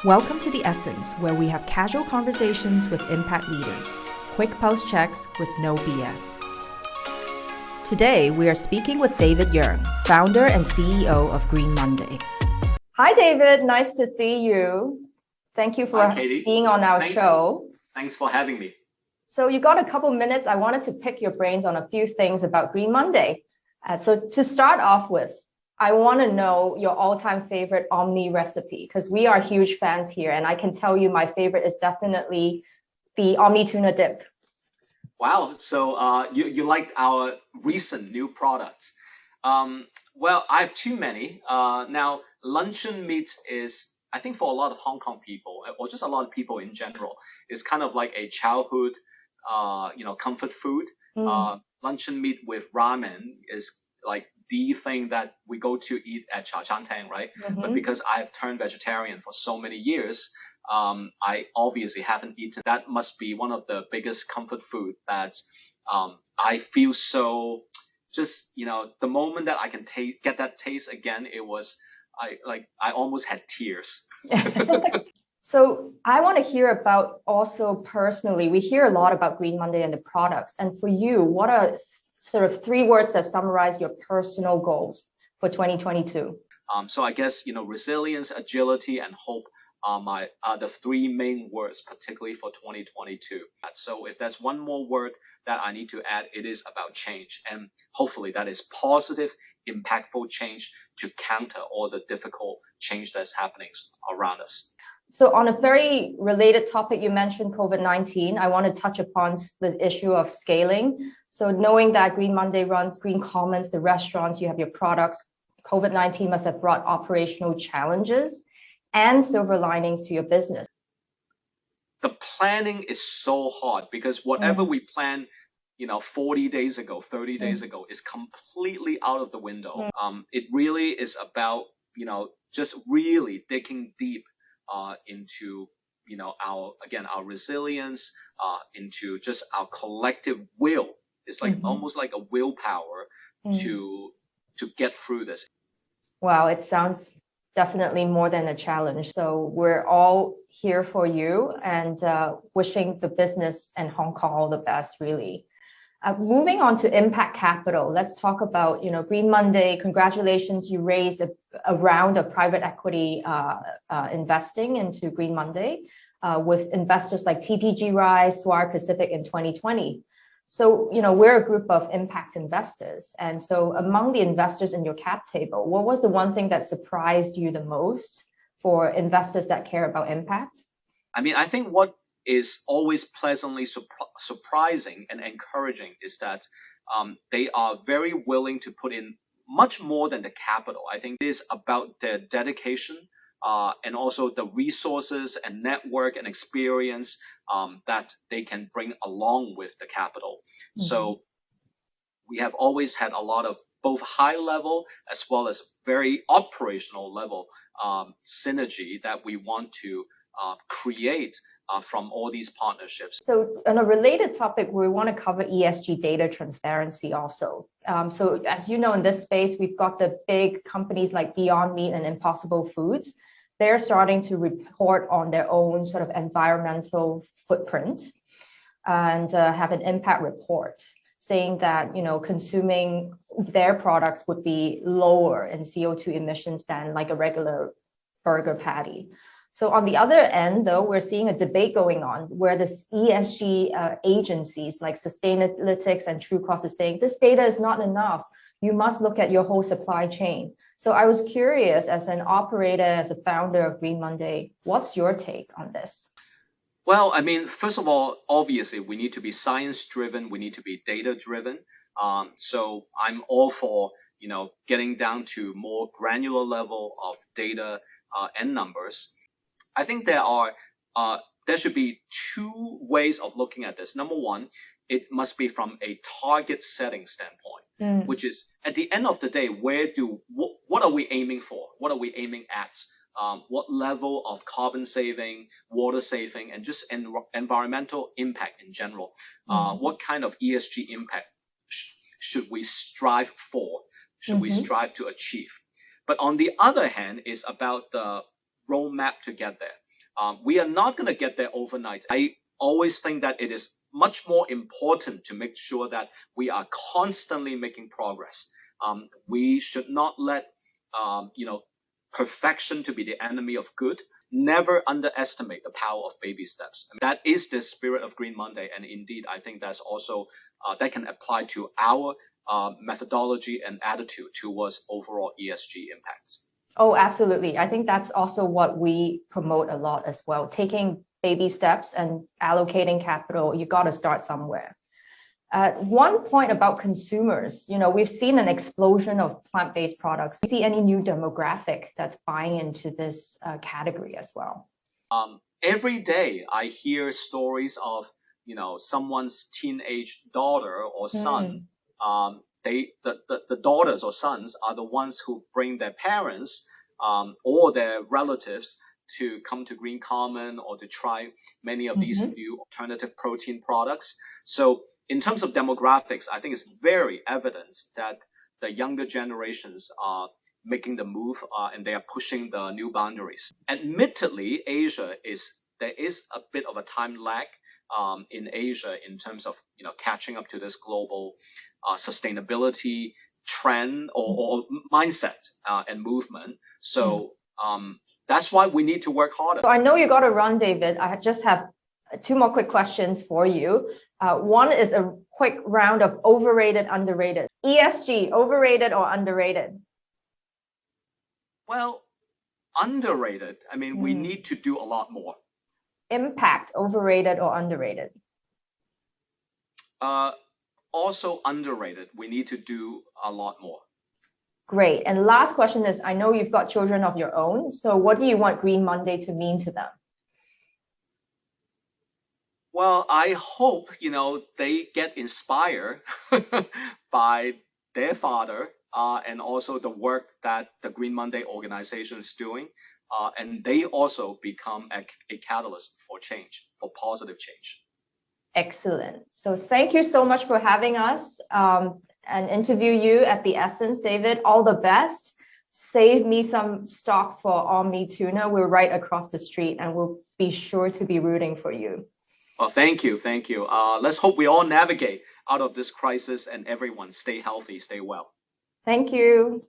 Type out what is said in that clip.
Welcome to The Essence, where we have casual conversations with impact leaders, quick pulse checks with no BS. Today, we are speaking with David Yeung, founder and CEO of Green Monday. Hi, David. Nice to see you. Thank you for Hi, Katy. being on our show. Thanks for having me. So you got a couple minutes. I wanted to pick your brains on a few things about Green Monday. So to start off with, I want to know your all-time favorite Omni recipe, because we are huge fans here, and I can tell you my favorite is definitely the Omni tuna dip. Wow, so you liked our recent new products. Well, I have too many. Now, luncheon meat is, I think for a lot of Hong Kong people, or just a lot of people in general, is kind of like a childhood, comfort food. Luncheon meat with ramen is like the thing that we go to eat at Cha Chan Tang, right? But because I've turned vegetarian for so many years, I obviously haven't eaten. That must be one of the biggest comfort food that I feel so just, the moment that I can get that taste again, I almost had tears. So I want to hear about also personally, we hear a lot about Green Monday and the products. And for you, what are sort of 3 words that summarize your personal goals for 2022? So I guess, resilience, agility, and hope are the 3 main words, particularly for 2022. So if there's one more word that I need to add, it is about change. And hopefully that is positive, impactful change to counter all the difficult change that's happening around us. So on a very related topic, you mentioned COVID-19. I want to touch upon the issue of scaling. So knowing that Green Monday runs Green Commons, the restaurants, you have your products, COVID-19 must have brought operational challenges and silver linings to your business. The planning is so hard because whatever we plan, 40 days ago, 30 days ago is completely out of the window. It really is about, just really digging deep into our resilience, into just our collective will. It's like almost like a willpower to get through this. Wow, it sounds definitely more than a challenge. So we're all here for you and wishing the business and Hong Kong all the best, really. Moving on to impact capital, let's talk about, Green Monday. Congratulations, you raised a round of private equity investing into Green Monday with investors like TPG Rise, Swire Pacific in 2020. So, we're a group of impact investors. And so among the investors in your cap table, what was the one thing that surprised you the most for investors that care about impact? I think what is always pleasantly surprising and encouraging is that they are very willing to put in much more than the capital. I think it is about their dedication and also the resources and network and experience that they can bring along with the capital. So we have always had a lot of both high level as well as very operational level synergy that we want to create from all these partnerships. So on a related topic, we want to cover ESG data transparency also. So as you know, in this space, we've got the big companies like Beyond Meat and Impossible Foods. They're starting to report on their own sort of environmental footprint and have an impact report saying that, consuming their products would be lower in CO2 emissions than like a regular burger patty. So on the other end, though, we're seeing a debate going on where the ESG agencies like Sustainalytics and Truecost is saying this data is not enough. You must look at your whole supply chain. So I was curious, as an operator, as a founder of Green Monday, what's your take on this? Well, first of all, obviously, we need to be science-driven. We need to be data-driven. So I'm all for, getting down to more granular level of data and numbers. I think there should be 2 ways of looking at this. Number one, it must be from a target setting standpoint, which is at the end of the day, what are we aiming for? What are we aiming at? What level of carbon saving, water saving, and just environmental impact in general? What kind of ESG impact should we strive for? Should we strive to achieve? But on the other hand, it's about the roadmap to get there. We are not going to get there overnight. I always think that it is much more important to make sure that we are constantly making progress. We should not let perfection to be the enemy of good. Never underestimate the power of baby steps. I mean, that is the spirit of Green Monday, and indeed, I think that's also that can apply to our methodology and attitude towards overall ESG impacts. Oh, absolutely. I think that's also what we promote a lot as well. Taking baby steps and allocating capital, you got to start somewhere. One point about consumers, we've seen an explosion of plant-based products. Do you see any new demographic that's buying into this category as well? Every day I hear stories of, someone's teenage daughter or son. The daughters or sons are the ones who bring their parents or their relatives to come to Green Common or to try many of these new alternative protein products. So in terms of demographics, I think it's very evident that the younger generations are making the move and they are pushing the new boundaries. Admittedly, there is a bit of a time lag in Asia in terms of catching up to this global sustainability trend or mindset and movement. So that's why we need to work harder. So I know you got to run, David. I just have two more quick questions for you. One is a quick round of overrated, underrated. ESG, overrated or underrated? Well, underrated. I mean, we need to do a lot more. Impact, overrated or underrated? Also underrated. We need to do a lot more. Great. And last question is, I know you've got children of your own. So what do you want Green Monday to mean to them? Well, I hope, they get inspired by their father and also the work that the Green Monday organization is doing. And they also become a catalyst for change, for positive change. Excellent. So thank you so much for having us and interview you at the Essence, David. All the best. Save me some stock for Omni Tuna. We're right across the street and we'll be sure to be rooting for you. Well, thank you. Thank you. Let's hope we all navigate out of this crisis and everyone stay healthy, stay well. Thank you.